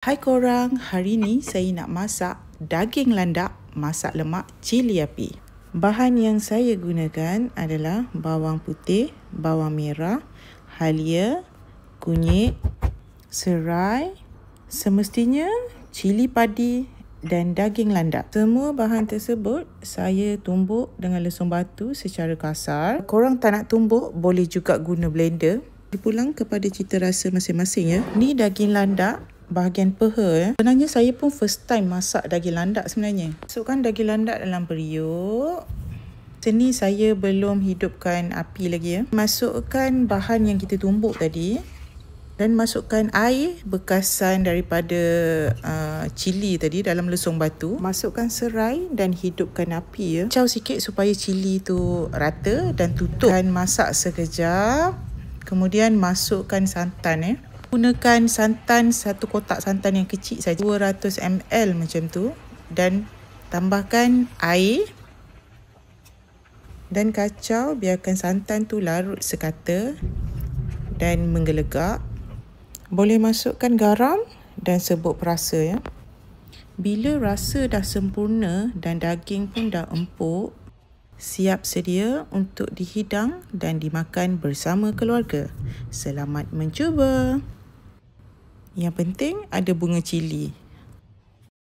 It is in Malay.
Hai korang, hari ni saya nak masak daging landak masak lemak cili api. Bahan yang saya gunakan adalah bawang putih, bawang merah, halia, kunyit, serai, semestinya cili padi dan daging landak. Semua bahan tersebut saya tumbuk dengan lesung batu secara kasar. Korang tak nak tumbuk, boleh juga guna blender. Pulang kepada cita rasa masing-masing ya. Ni daging landak bahagian peha. Sebenarnya saya pun first time masak daging landak sebenarnya. Masukkan daging landak dalam periuk. Sini saya belum hidupkan api lagi ya. Masukkan bahan yang kita tumbuk tadi. Dan masukkan air bekasan daripada cili tadi dalam lesung batu. Masukkan serai dan hidupkan api ya. Kacau sikit supaya cili tu rata dan tutup. Dan masak sekejap. Kemudian masukkan santan ya. Gunakan santan, satu kotak santan yang kecil saja, 200 ml macam tu, dan tambahkan air dan kacau, biarkan santan tu larut sekata dan menggelegak. Boleh masukkan garam dan serbuk perasa ya. Bila rasa dah sempurna dan daging pun dah empuk, siap sedia untuk dihidang dan dimakan bersama keluarga. Selamat mencuba. Yang penting ada bunga cili.